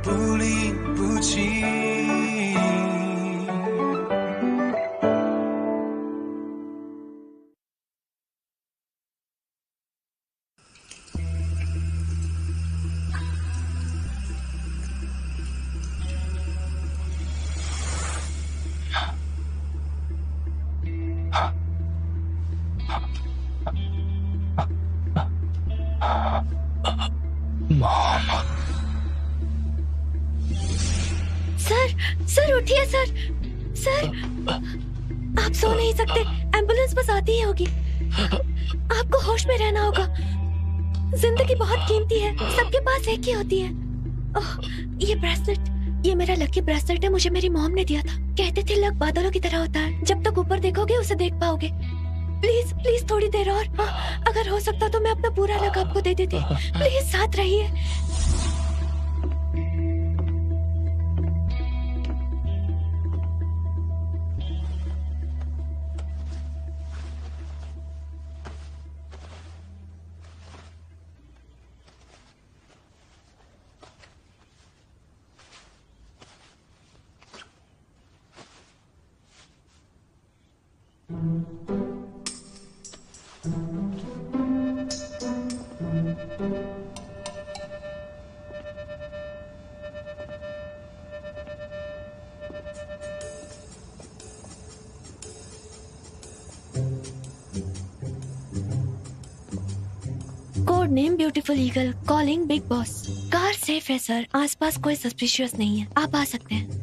不离不弃。सर उठिए sir. Sir आप सो नहीं सकते, एम्बुलेंस बस आती ही होगी। आपको होश में रहना होगा। जिंदगी बहुत कीमती है, सबके पास एक ही होती है। ओह, ये ब्रेसलेट, ये मेरा लकी ब्रेसलेट है, मुझे मेरी मॉम ने दिया था। कहते थे लक बादलों की तरह होता है, जब तक ऊपर देखोगे उसे देख पाओगे। प्लीज प्लीज थोड़ी देर और, अगर हो सकता तो मैं अपना पूरा लक आपको दे देती। प्लीज साथ रहिए। Code name beautiful eagle, calling big boss. Car safe है सर, आसपास कोई सस्पिशियस नहीं है, आप आ सकते हैं।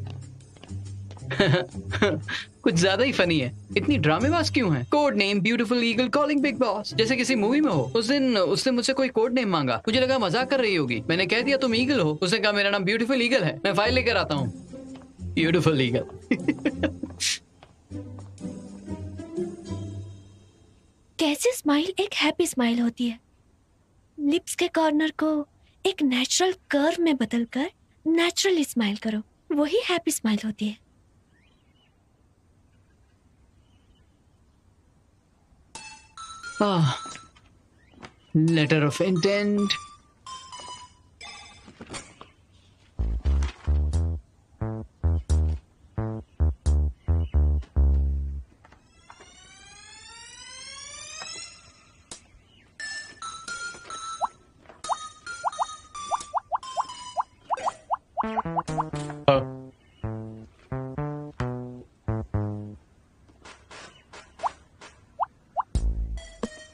कुछ ज्यादा ही फनी है। इतनी ड्रामेबाज क्यों है? Code name beautiful eagle calling big boss, जैसे किसी मूवी में हो। उस दिन उसने मुझसे कोई कोड नेम मांगा, मुझे लगा मजाक कर रही होगी। मैंने कह दिया तुम ईगल हो। उसने कहा मेरा नाम ब्यूटीफुल ईगल है, मैं फाइल लेकर आता हूँ। Beautiful eagle. कैसे स्माइल एक हैप्पी स्माइल होती है। लिप्स के कॉर्नर को एक नेचुरल कर्व में बदलकर नेचुरली स्माइल करो, वही हैप्पी स्माइल होती है। Letter of intent.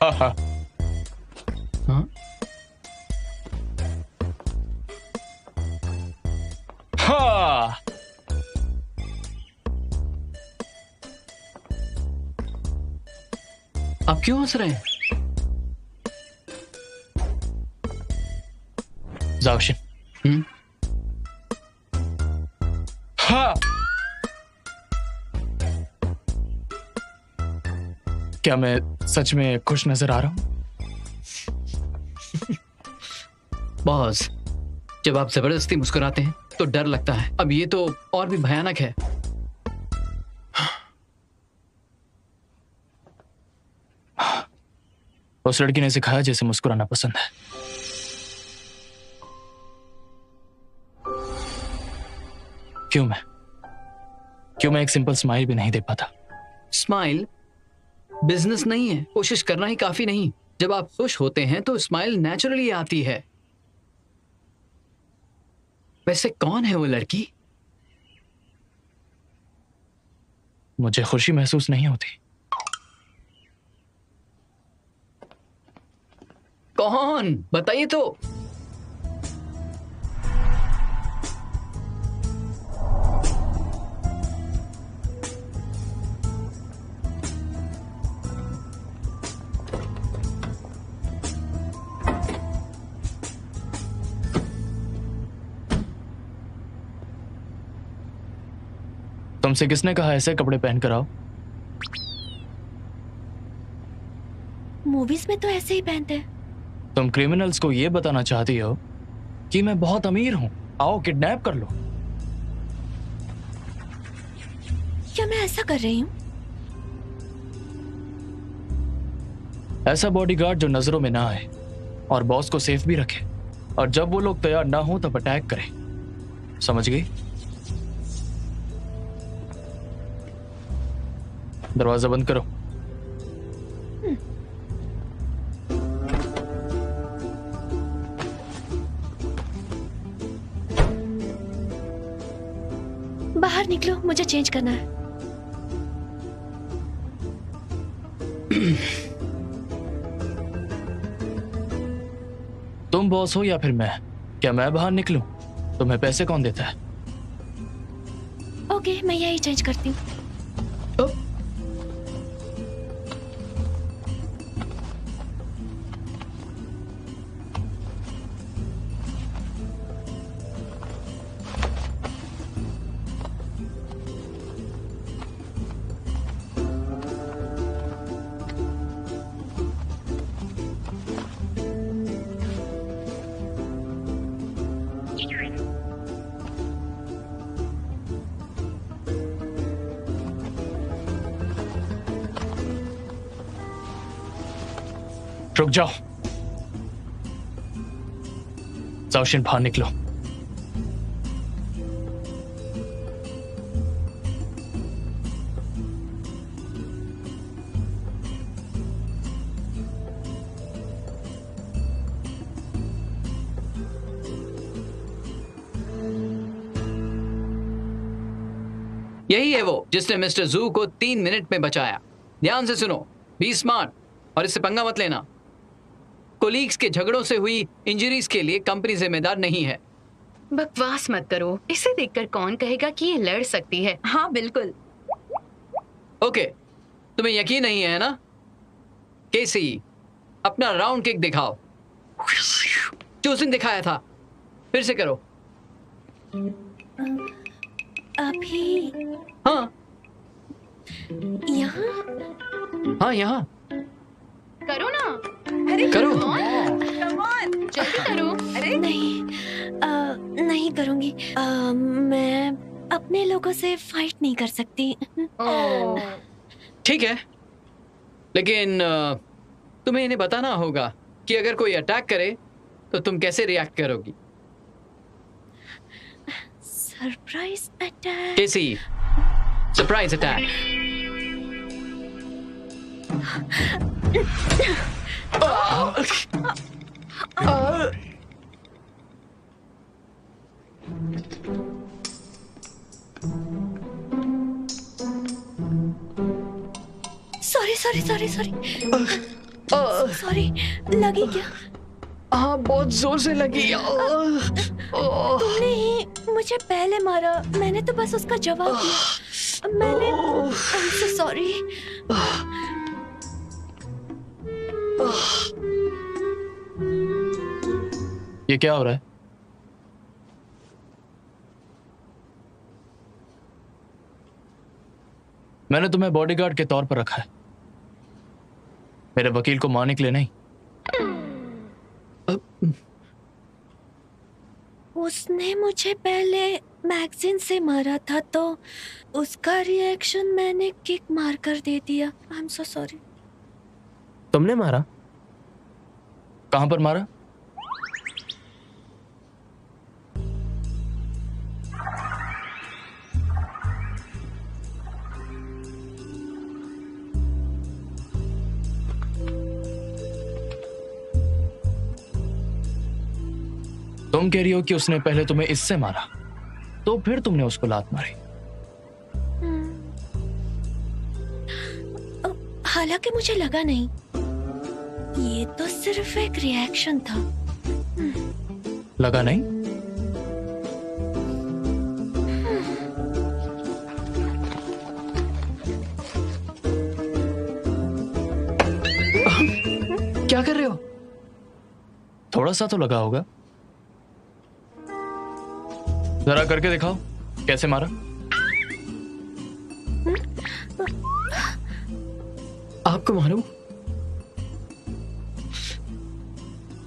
हाँ? हाँ। आप क्यों हंस रहे हैं? जाओशिन। हाँ। क्या मैं सच में खुश नजर आ रहा हूं? बॉस, जब आप जबरदस्ती मुस्कुराते हैं तो डर लगता है। अब ये तो और भी भयानक है। उस लड़की ने सिखाया जैसे मुस्कुराना पसंद है। क्यों मैं एक सिंपल स्माइल भी नहीं दे पाता? स्माइल बिजनेस नहीं है, कोशिश करना ही काफी नहीं। जब आप खुश होते हैं तो स्माइल नेचुरली आती है। वैसे कौन है वो लड़की? मुझे खुशी महसूस नहीं होती। कौन? बताइए तो। तुमसे किसने कहा ऐसे कपड़े पहन कर आओ? मूवीज में तो ऐसे ही पहनते हैं। तुम क्रिमिनल्स को ये बताना चाहती हो कि मैं बहुत अमीर हूं, आओ किडनैप कर लो। क्या मैं ऐसा कर रही हूं? ऐसा बॉडीगार्ड जो नजरों में ना आए और बॉस को सेफ भी रखे, और जब वो लोग तैयार ना हो तब अटैक करे। समझ गई? दरवाजा बंद करो। बाहर निकलो, मुझे चेंज करना है। तुम बॉस हो या फिर मैं? क्या मैं बाहर निकलूं? तुम्हें पैसे कौन देता है? ओके, मैं यही चेंज करती हूँ। रुक जाओ। जाओशिन, बाहर निकलो। यही है वो जिसने मिस्टर जू को 3 मिनट में बचाया। ध्यान से सुनो, बी स्मार्ट और इससे पंगा मत लेना। कोलीग्स के झगड़ों से हुई इंजरीज के लिए कंपनी जिम्मेदार नहीं है। बकवास मत करो। इसे देखकर कौन कहेगा कि ये लड़ सकती है। हाँ बिल्कुल। ओके, तुम्हें यकीन नहीं है ना? केसी, अपना राउंड किक दिखाओ। चूसिंग दिखाया था, फिर से करो। अभी हाँ यहाँ? हाँ, यहाँ करो ना। अरे करो। जल्दी करो। अरे नहीं, नहीं करूँगी। मैं अपने लोगों से फाइट नहीं कर सकती। ठीक है, लेकिन तुम्हें इन्हें बताना होगा कि अगर कोई अटैक करे तो तुम कैसे रिएक्ट करोगी। Surprise attack? केसी, सरप्राइज अटैक। सॉरी, लगी क्या? हाँ, बहुत जोर से लगी। तुमने ही मुझे पहले मारा, मैंने तो बस उसका जवाब दिया। मैंने I'm so sorry। ये क्या हो रहा है? मैंने तुम्हें बॉडीगार्ड के तौर पर रखा है, मेरे वकील को मारने के लिए नहीं। उसने मुझे पहले मैगजीन से मारा था तो उसका रिएक्शन मैंने किक मार कर दे दिया। I am so sorry. तुमने मारा? कहां पर मारा? तुम कह रही हो कि उसने पहले तुम्हें इससे मारा, तो फिर तुमने उसको लात मारी। हालांकि मुझे लगा नहीं, ये तो सिर्फ एक रिएक्शन था। लगा नहीं? क्या कर रहे हो? थोड़ा सा तो लगा होगा। जरा करके दिखाओ, कैसे मारा? आपको मारूं?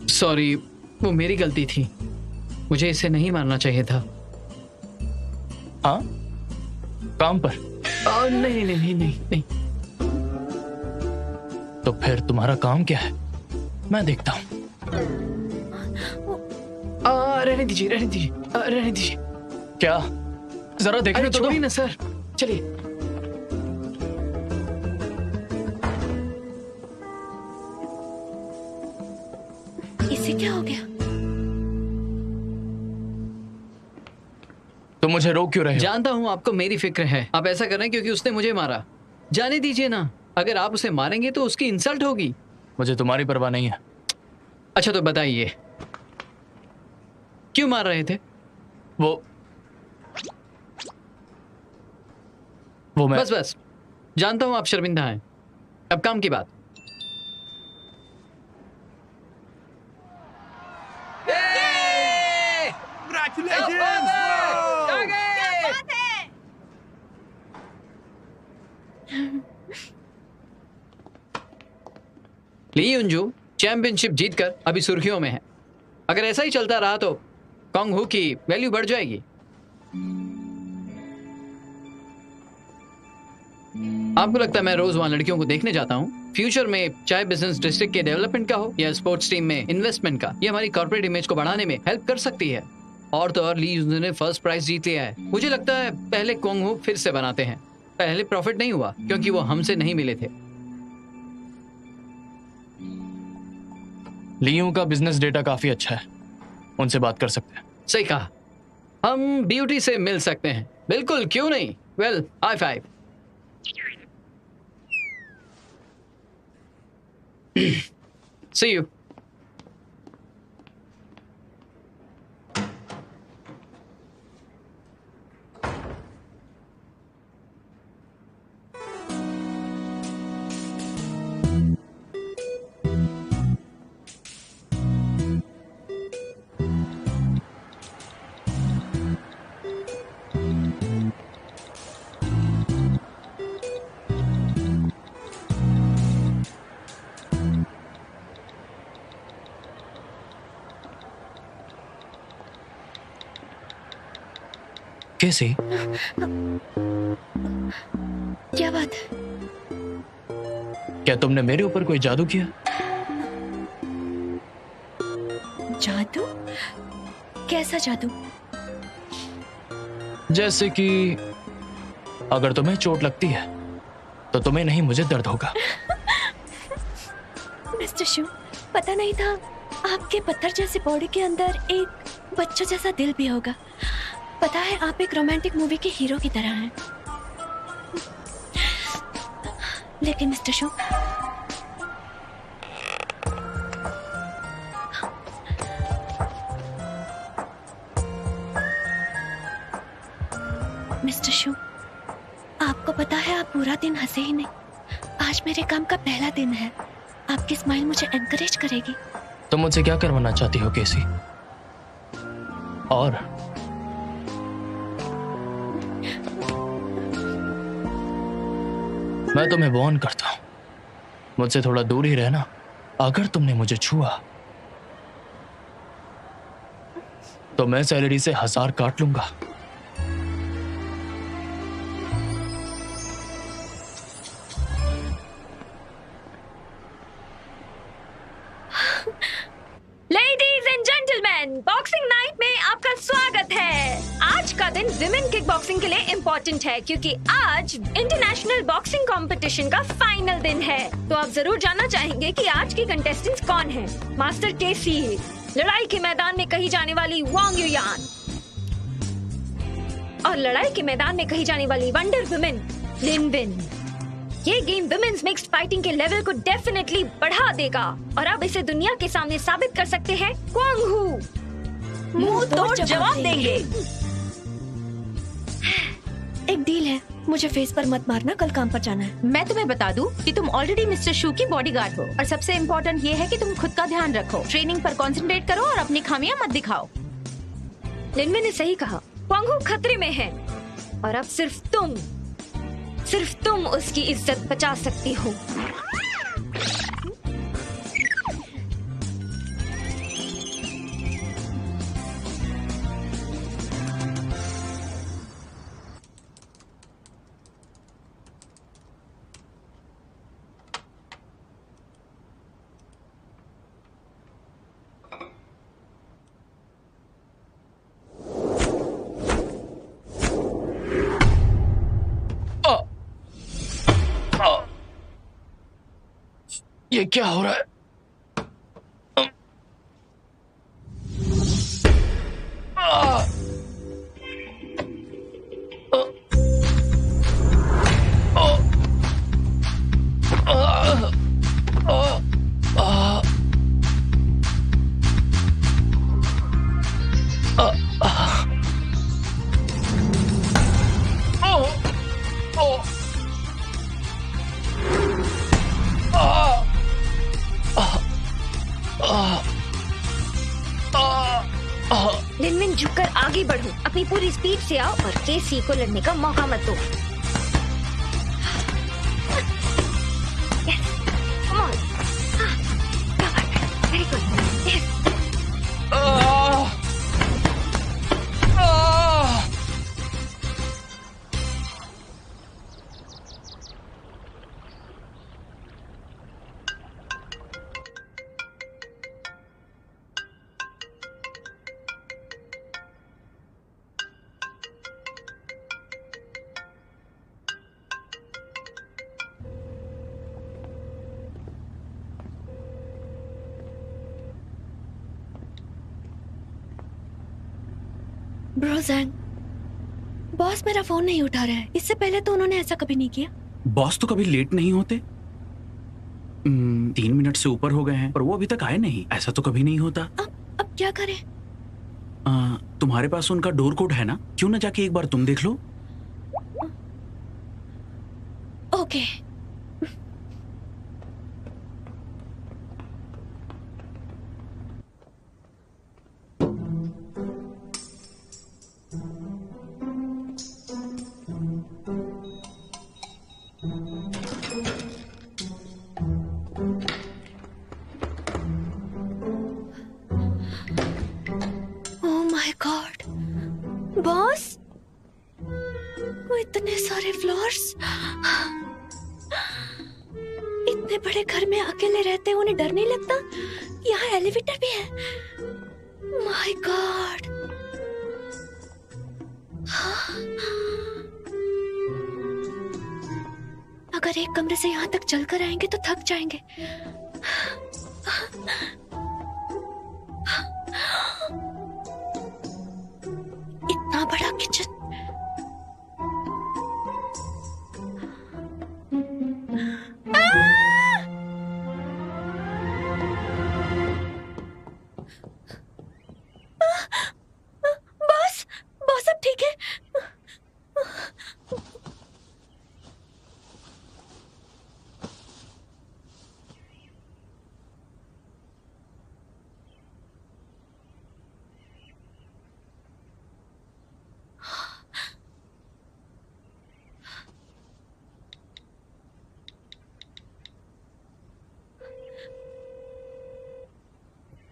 सॉरी, वो मेरी गलती थी। मुझे इसे नहीं मारना चाहिए था। हाँ, काम पर? नहीं नहीं नहीं नहीं नहीं। तो फिर तुम्हारा काम क्या है? मैं देखता हूं। रहने दीजिए, रहने दीजिए, रहने दीजिए। क्या? जरा देखने अरे तो दो। छोड़िए ना सर, चलिए। इसे क्या हो गया? तुम मुझे रोक क्यों रहे हो? जानता हूँ आपको मेरी फिक्र है, आप ऐसा कर रहे हैं क्योंकि उसने मुझे मारा। जाने दीजिए ना, अगर आप उसे मारेंगे तो उसकी इंसल्ट होगी। मुझे तुम्हारी परवाह नहीं है। अच्छा तो बताइए, क्यों मार रहे थे? वो मैं बस बस, जानता हूं आप शर्मिंदा हैं। अब काम की बात। ली युंजू चैंपियनशिप जीतकर अभी सुर्खियों में है। अगर ऐसा ही चलता रहा तो कॉन्ग हू की वैल्यू बढ़ जाएगी। आपको लगता है मैं रोज वहां लड़कियों को देखने जाता हूँ? फ्यूचर में चाहे बिजनेस डिस्ट्रिक्ट के डेवलपमेंट का हो या स्पोर्ट्स टीम में इन्वेस्टमेंट का, ये हमारी कॉर्पोरेट इमेज को बढ़ाने में हेल्प कर सकती है। और तो और ली युंजू ने फर्स्ट प्राइज जीत लिया है। मुझे लगता है पहले कॉन्ग हू फिर से बनाते हैं। पहले प्रॉफिट नहीं हुआ क्योंकि वो हमसे नहीं मिले थे। लियू का बिजनेस डेटा काफी अच्छा है, उनसे बात कर सकते हैं। सही कहा, हम ब्यूटी से मिल सकते हैं। बिल्कुल, क्यों नहीं। Well, high five. See you. कैसे? क्या बात है? क्या तुमने मेरे ऊपर कोई जादू किया? जादू? कैसा जादू? जैसे कि अगर तुम्हें चोट लगती है तो तुम्हें नहीं, मुझे दर्द होगा। मिस्टर शू, पता नहीं था आपके पत्थर जैसी बॉडी के अंदर एक बच्चा जैसा दिल भी होगा। पता है, आप एक रोमांटिक मूवी के हीरो की तरह हैं। लेकिन मिस्टर शू, मिस्टर शू, आपको पता है आप पूरा दिन हंसे ही नहीं। आज मेरे काम का पहला दिन है। आपकी स्माइल मुझे एनकरेज करेगी। तुम मुझसे क्या करवाना चाहती हो केसी? और मैं तुम्हें वार्न करता हूं, मुझसे थोड़ा दूर ही रहना। अगर तुमने मुझे छुआ तो मैं सैलरी से 1000 काट लूंगा। Ladies and gentleman, boxing night में आपका स्वागत है। आज का दिन विमेन किक बॉक्सिंग के लिए इम्पोर्टेंट है क्योंकि आज इंटरनेशनल बॉक्सिंग कंपटीशन का फाइनल दिन है। तो आप जरूर जानना चाहेंगे कि आज की कंटेस्टेंट्स कौन हैं। मास्टर केसी, लड़ाई के मैदान में कही जाने वाली वांग युयान, और लड़ाई के मैदान में कही जाने वाली वंडर वुमेन लिन बिन। ये गेम विमेन्स मिक्स्ड फाइटिंग के लेवल को डेफिनेटली बढ़ा देगा और अब इसे दुनिया के सामने साबित कर सकते हैं क्वांग हू मुंह तोड़ जवाब देंगे। एक डील है, मुझे फेस पर मत मारना, कल काम पर जाना है। मैं तुम्हें बता दूं कि तुम ऑलरेडी मिस्टर शू की बॉडीगार्ड हो और सबसे इम्पोर्टेंट ये है कि तुम खुद का ध्यान रखो, ट्रेनिंग पर कंसंट्रेट करो और अपनी खामियां मत दिखाओ। लिनमे ने सही कहा, क्वांग हू खतरे में है और अब सिर्फ तुम उसकी इज्जत बचा सकती हो। ये क्या हो रहा है? लिनमिन झुककर आगे बढ़ो, अपनी पूरी स्पीड से आओ और केसी को लड़ने का मौका मत दो। Yes, come on. क्या बात है, very good. Yes. Bro Zhang, boss मेरा फोन नहीं उठा रहा है। इससे पहले तो उन्होंने ऐसा कभी नहीं किया। बॉस तो कभी लेट नहीं होते। 3 मिनट से ऊपर हो गए हैं पर वो अभी तक आए नहीं। ऐसा तो कभी नहीं होता। अब क्या करें? तुम्हारे पास उनका डोर कोड है ना? क्यों ना जाके एक बार तुम देख लो। ओके। बॉस, वो इतने सारे फ्लोर्स, इतने बड़े घर में अकेले रहते उन्हें डर नहीं लगता? यहाँ एलिवेटर भी है। My God. अगर एक कमरे से यहाँ तक चलकर आएंगे तो थक जाएंगे। इतना बड़ा किचन। बॉस, बॉस अब ठीक है?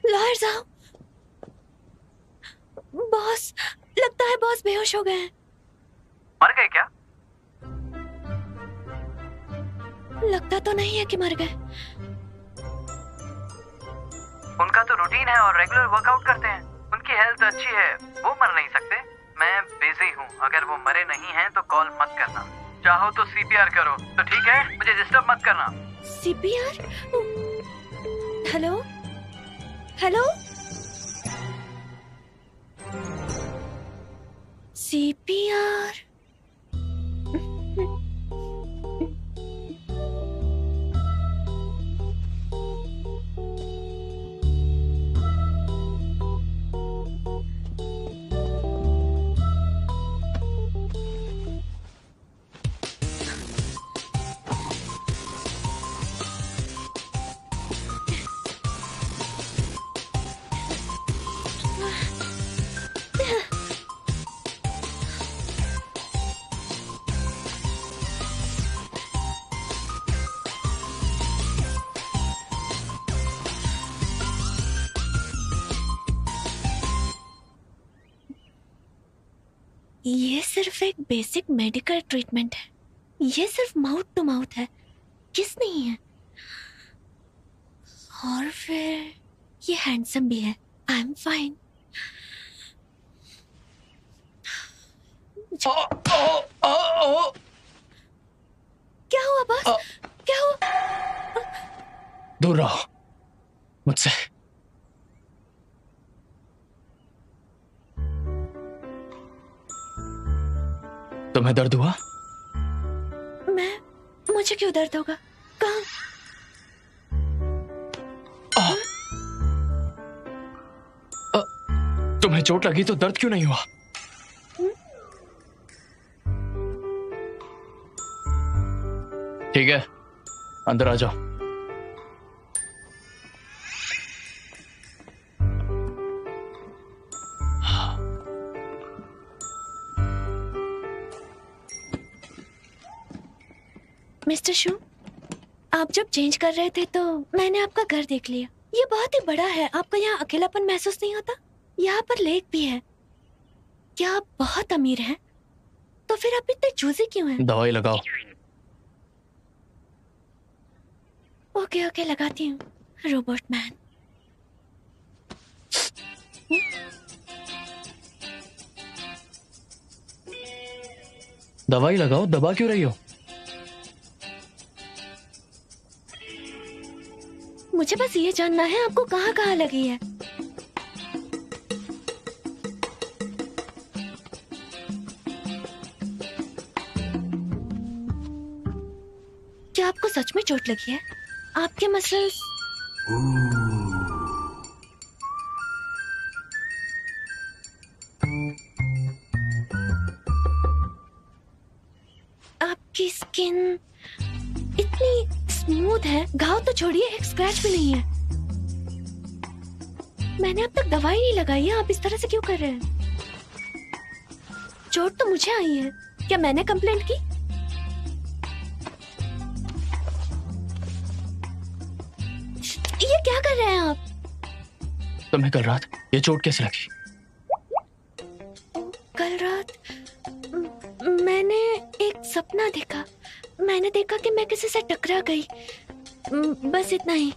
लॉयर साहब, बॉस, लगता है बॉस बेहोश हो गए हैं। मर गए क्या? लगता तो नहीं है कि मर गए। उनका तो रूटीन है और रेगुलर वर्कआउट करते हैं। उनकी हेल्थ अच्छी है, वो मर नहीं सकते। मैं बिजी हूँ, अगर वो मरे नहीं हैं तो कॉल मत करना। चाहो तो सीपीआर करो तो ठीक है, मुझे डिस्टर्ब मत करना। सीपीआर? Hello hello, CPR? ये सिर्फ एक बेसिक मेडिकल ट्रीटमेंट है। ये सिर्फ माउथ टू माउथ है, किस नहीं है। और फिर ये हैंडसम भी है। I am fine. क्या हुआ बॉस? क्या हुआ? दूर रहो मुझसे। तुम्हें दर्द हुआ? मुझे क्यों दर्द होगा? कहाँ? तुम्हें चोट लगी तो दर्द क्यों नहीं हुआ? ठीक है, अंदर आ जाओ। मिस्टर शू, आप जब चेंज कर रहे थे तो मैंने आपका घर देख लिया। ये बहुत ही बड़ा है। आपको यहाँ अकेलापन महसूस नहीं होता? यहाँ पर लेक भी है। क्या आप बहुत अमीर हैं? तो फिर आप इतने चूजी क्यों हैं? दवाई लगाओ। ओके ओके, लगाती हूँ। Robot man. दवाई लगाओ, दबा क्यों रही हो? मुझे बस ये जानना है आपको कहाँ कहाँ लगी है। क्या आपको सच में चोट लगी है? आपके मसल्स आपकी स्किन इतनी स्मूथ है, घाव तो छोड़िए, एक स्क्रैच भी नहीं है। मैंने अब तक दवाई नहीं लगाई है, आप इस तरह से क्यों कर रहे हैं? चोट तो मुझे आई है, क्या मैंने कंप्लेंट की? ये क्या कर रहे हैं आप? तुम्हें कल रात ये चोट कैसे लगी? कल रात मैंने एक सपना देखा। मैंने देखा कि मैं किसी से टकरा गई, बस इतना ही।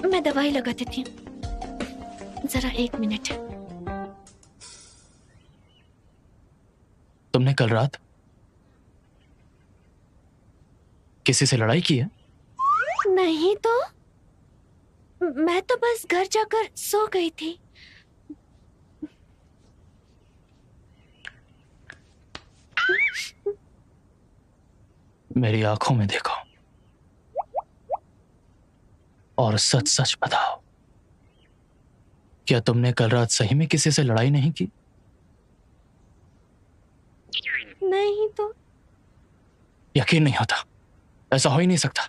मैं दवाई लगा देती हूँ, जरा 1 मिनट। तुमने कल रात किसी से लड़ाई की है? नहीं तो मैं तो बस घर जाकर सो गई थी। मेरी आंखों में देखो और सच सच बताओ, क्या तुमने कल रात सही में किसी से लड़ाई नहीं की? नहीं तो यकीन नहीं होता, ऐसा हो ही नहीं सकता।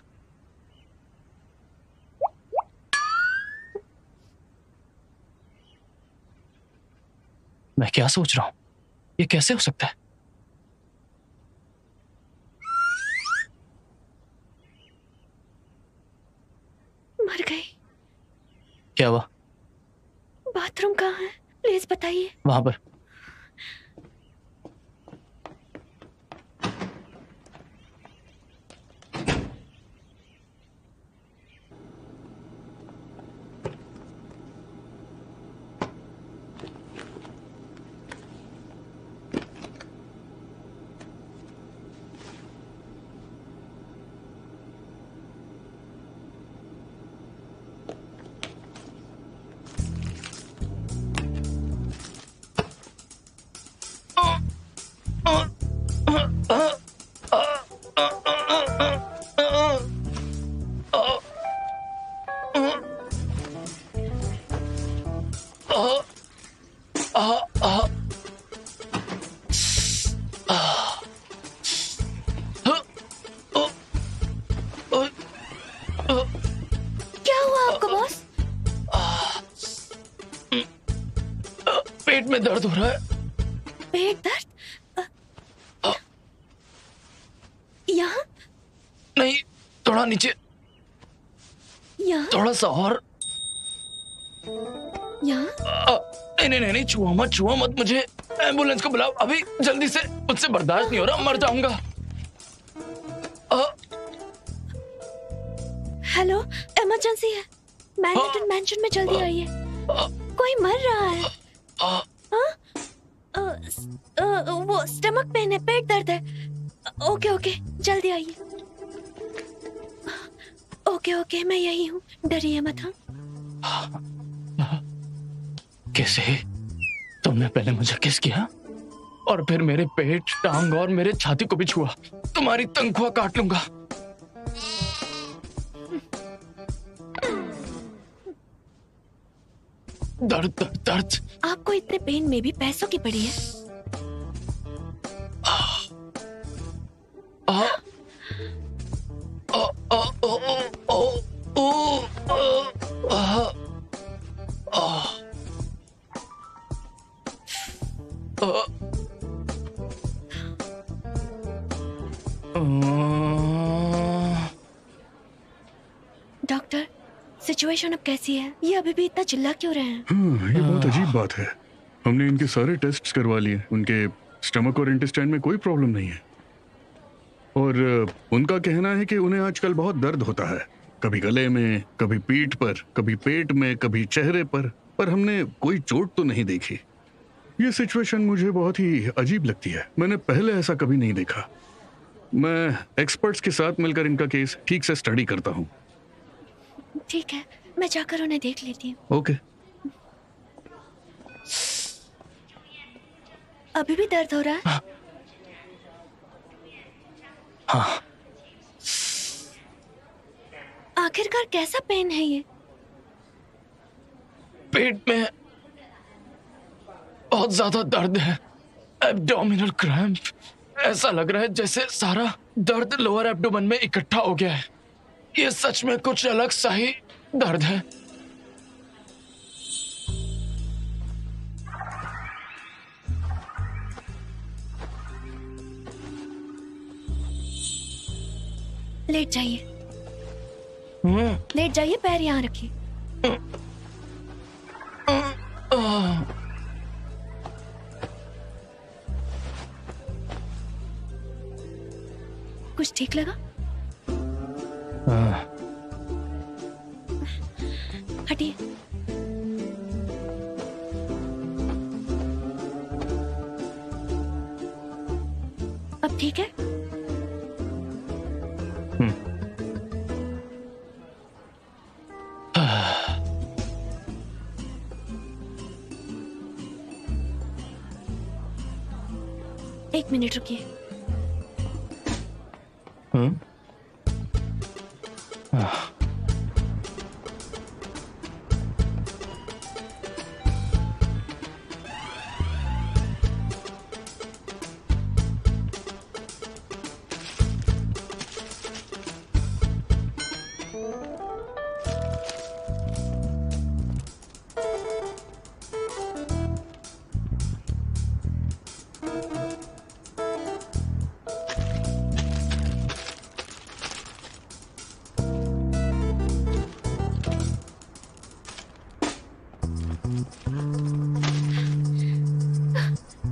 मैं क्या सोच रहा हूं, ये कैसे हो सकता है? मर गई। क्या हुआ? बाथरूम कहाँ है? प्लीज बताइए। वहां पर। क्या हुआ आपको बॉस? पेट में दर्द हो रहा है। पेट दर्द? यहाँ? नहीं, थोड़ा नीचे, यहाँ? थोड़ा सा और। यहाँ? नहीं नहीं नहीं, छुआ मत मुझे। एम्बुलेंस को बुलाओ अभी, जल्दी से। मुझसे बर्दाश्त नहीं हो रहा, मर जाऊंगा। हेलो, इमरजेंसी है। मैनहट्टन मैंशन में जल्दी आइए। कोई मर रहा है। वो स्टमक पेन है, पेट दर्द है। ओके ओके, जल्दी आइए। ओके ओके, मैं यही हूँ, डरिए मत। हाँ, कैसे? तुमने पहले मुझे किस किया और फिर मेरे पेट, टांग और मेरे छाती को भी छुआ। तुम्हारी तनख्वाह काट लूंगा। दर्द दर्द दर्द। आपको इतने पेन में भी पैसों की पड़ी है। डॉक्टर, सिचुएशन अब कैसी है? ये अभी भी इतना चिल्ला क्यों रहे हैं? हाँ, ये बहुत अजीब बात है। हमने इनके सारे टेस्ट करवा लिए, उनके स्टमक और इंटेस्टाइन में कोई प्रॉब्लम नहीं है। और उनका कहना है कि उन्हें आजकल बहुत दर्द होता है, कभी गले में, कभी पीठ पर, कभी पेट में, कभी चेहरे पर हमने कोई चोट तो नहीं देखी। ये सिचुएशन मुझे बहुत ही अजीब लगती है, मैंने पहले ऐसा कभी नहीं देखा। मैं एक्सपर्ट्स के साथ मिलकर इनका केस ठीक से स्टडी करता हूँ। ठीक है, मैं जाकर उन्हें देख लेती हूँ। ओके। अभी भी दर्द हो रहा है? हाँ। आखिरकार कैसा पेन है ये? पेट में बहुत ज्यादा दर्द है, एब्डोमिनल क्रैम्प। ऐसा लग रहा है जैसे सारा दर्द लोअर एब्डोमेन में इकट्ठा हो गया है। ये सच में कुछ अलग सा ही दर्द है। लेट जाइए, लेट जाइए, पैर यहाँ रखिए। कुछ ठीक लगा? हटिए। अब ठीक है? एक मिनट रुकिए।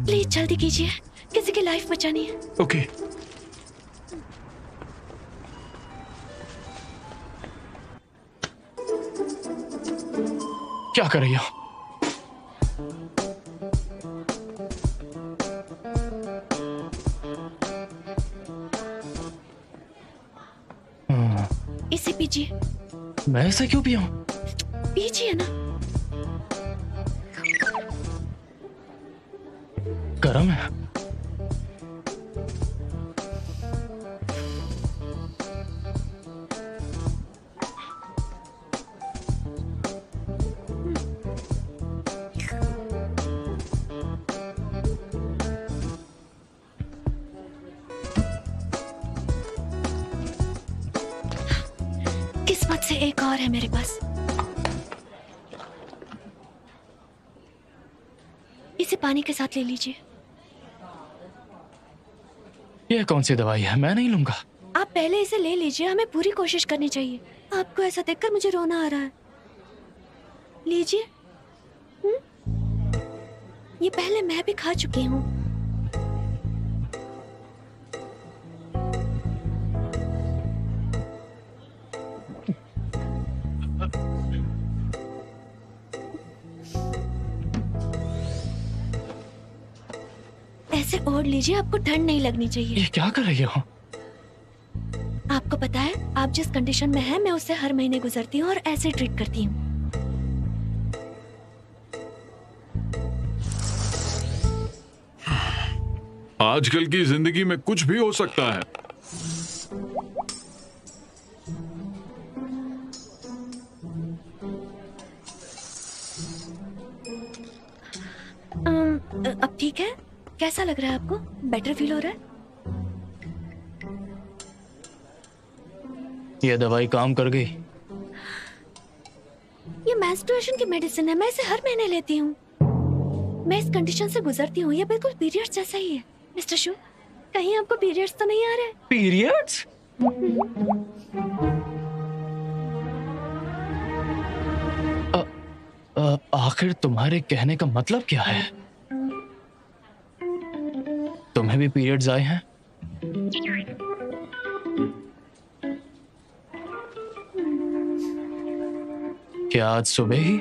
प्लीज जल्दी कीजिए, किसी की लाइफ बचानी है। ओके। क्या कर रही हो? इसे पीजिए। मैं ऐसे क्यों पियूं? पीजिए ना। गरम है। किस्मत से एक और है मेरे पास। इसे पानी के साथ ले लीजिए। ये कौन सी दवाई है? मैं नहीं लूंगा। आप पहले इसे ले लीजिए, हमें पूरी कोशिश करनी चाहिए। आपको ऐसा देखकर मुझे रोना आ रहा है। लीजिए। ये पहले मैं भी खा चुकी हूँ। ऐसे ओढ़ लीजिए, आपको ठंड नहीं लगनी चाहिए। ये क्या कर रही हो? आपको पता है आप जिस कंडीशन में हैं, मैं उससे हर महीने गुजरती हूँ और ऐसे ट्रीट करती हूँ। आजकल की जिंदगी में कुछ भी हो सकता है। अब ठीक है? कैसा लग रहा है आपको? बेटर फील हो रहा है? ये दवाई काम कर गई? ये मेंस्ट्रुएशन की मेडिसिन है, मैं इसे हर महीने लेती हूँ। मैं इस कंडीशन से गुजरती हूँ, ये बिल्कुल पीरियड्स जैसा ही है। मिस्टर शू, कहीं आपको पीरियड्स तो नहीं आ रहे? पीरियड्स? आखिर तुम्हारे कहने का मतलब क्या है? तुम्हें भी पीरियड्स आए हैं? क्या आज सुबह ही?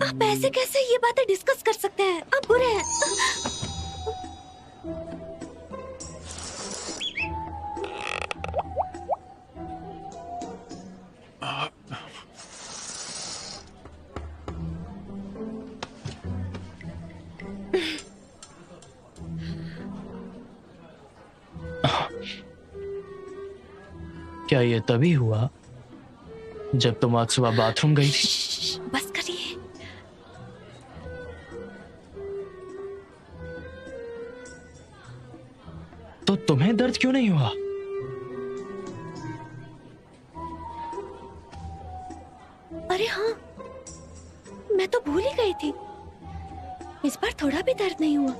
आप ऐसे कैसे ये बातें डिस्कस कर सकते हैं? आप बुरे हैं। क्या ये तभी हुआ जब तुम आज सुबह बाथरूम गई थी? बस करिए। तो तुम्हें दर्द क्यों नहीं हुआ? अरे हाँ, मैं तो भूल ही गई थी। इस बार थोड़ा भी दर्द नहीं हुआ।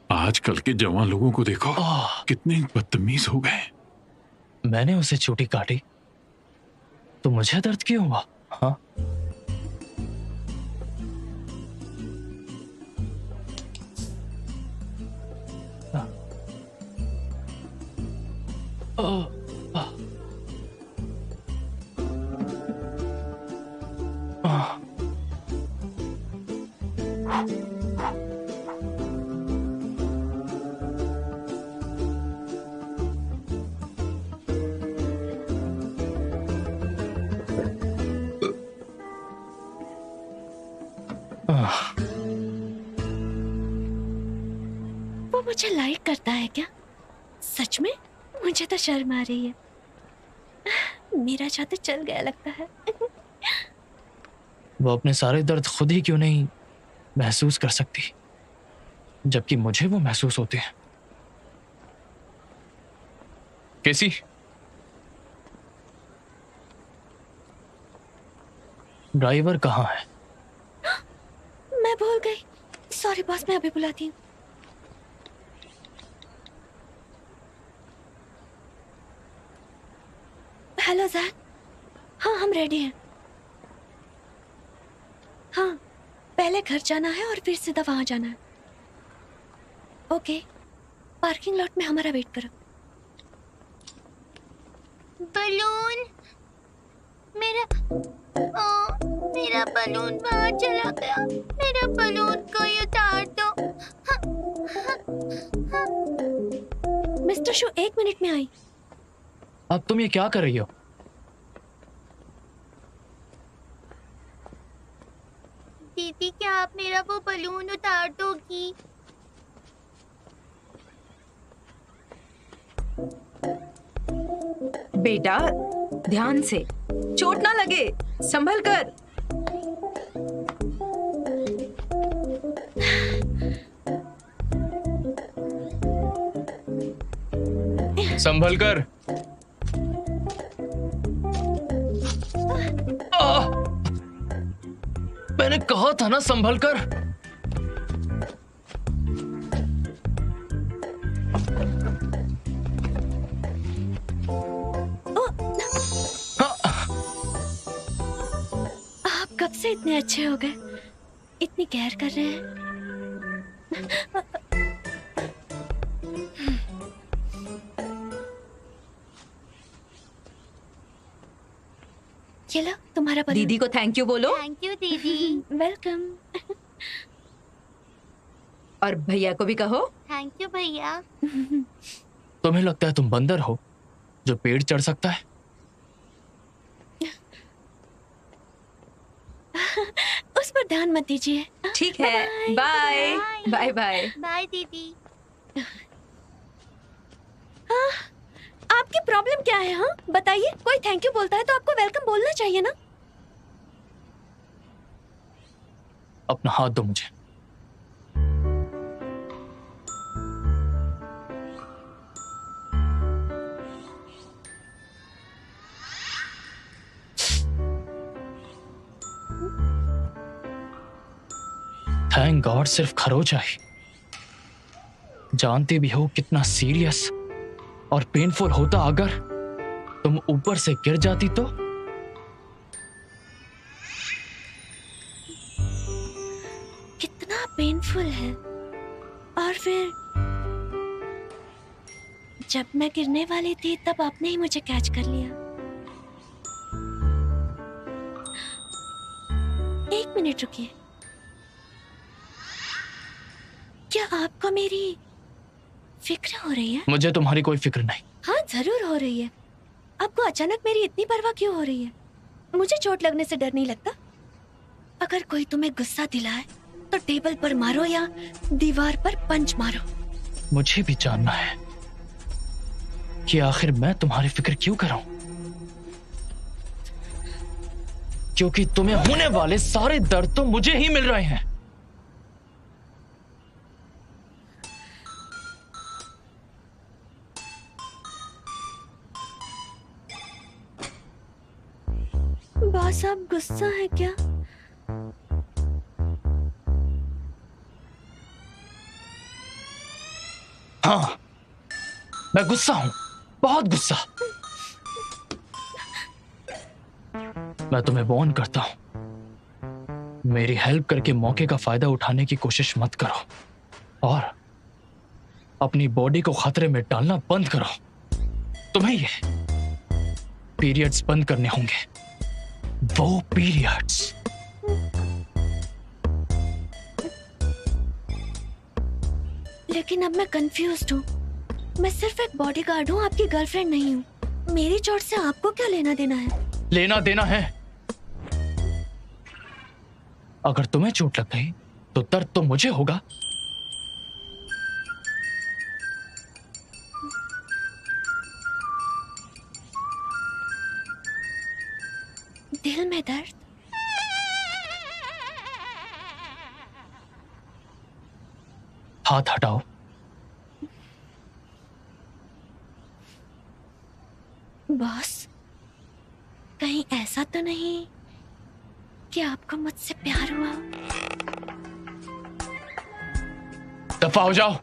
आजकल के जवान लोगों को देखो, कितने बदतमीज हो गए। मैंने उसे चोटी काटी तो मुझे दर्द क्यों हुआ? हाँ, वो मुझे लाइक करता है क्या? सच में? मुझे तो शर्म आ रही है। मेरा जादू चल गया लगता है। वो अपने सारे दर्द खुद ही क्यों नहीं महसूस कर सकती, जबकि मुझे वो महसूस होते हैं। कैसी? ड्राइवर कहाँ है? मैं भूल गई। सॉरी बॉस, मैं अभी बुलाती हूँ। Hello Jack. हाँ, हम रेडी हैं। हाँ, पहले घर जाना है और फिर सीधा वहां जाना है। ओके, पार्किंग लॉट में हमारा वेट करो। बलून मेरा बलून बाहर चला गया। मेरा बलून कोई उतार दो। मिस्टर शू 1 मिनट में आई। अब तुम ये क्या कर रही हो? दीदी, क्या आप मेरा वो बलून उतार दोगी? बेटा ध्यान से, चोट ना लगे, संभल कर। संभल कर। मैंने कहा था ना संभल कर। आप कब से इतने अच्छे हो गए? इतनी केयर कर रहे हैं। ये लो तुम्हारा बलून। दीदी को थैंक यू बोलो। थैंक यू दीदी। वेलकम। और भैया को भी कहो। थैंक यू भैया। तुम्हें लगता है तुम बंदर हो जो पेड़ चढ़ सकता है? उस पर ध्यान मत दीजिए। ठीक है, बाय बाय बाय। बाय दीदी। आपकी प्रॉब्लम क्या है? हाँ बताइए। कोई थैंक यू बोलता है तो आपको वेलकम बोलना चाहिए ना। अपना हाथ दो मुझे। थैंक गॉड सिर्फ खरोच आई। जानती भी हो कितना सीरियस और पेनफुल होता अगर तुम ऊपर से गिर जाती तो। कितना पेनफुल है। और फिर जब मैं गिरने वाली थी तब आपने ही मुझे कैच कर लिया। 1 मिनट रुकिए। क्या आपको मेरी फिक्र हो रही है? मुझे तुम्हारी कोई फिक्र नहीं। हाँ जरूर हो रही है। आपको अचानक मेरी इतनी परवाह क्यों हो रही है? मुझे चोट लगने से डर नहीं लगता। अगर कोई तुम्हें गुस्सा दिलाए तो टेबल पर मारो या दीवार पर पंच मारो। मुझे भी जानना है कि आखिर मैं तुम्हारी फिक्र क्यों कर रहा हूं। क्योंकि तुम्हें होने वाले सारे दर्द तो मुझे ही मिल रहे हैं। बॉस आप गुस्सा है क्या? हाँ मैं गुस्सा हूं, बहुत गुस्सा। मैं तुम्हें वार्न करता हूं, मेरी हेल्प करके मौके का फायदा उठाने की कोशिश मत करो और अपनी बॉडी को खतरे में डालना बंद करो। तुम्हें ये पीरियड्स बंद करने होंगे, वो पीरियड्स। लेकिन अब मैं कंफ्यूज्ड हूँ। मैं सिर्फ एक बॉडीगार्ड हूँ, आपकी गर्लफ्रेंड नहीं हूँ। मेरी चोट से आपको क्या लेना देना है? लेना देना है। अगर तुम्हें चोट लग गई तो दर्द तो मुझे होगा। दिल में दर्द? हाथ हटाओ। बॉस कहीं ऐसा तो नहीं कि आपको मुझसे प्यार हुआ? दफा हो जाओ।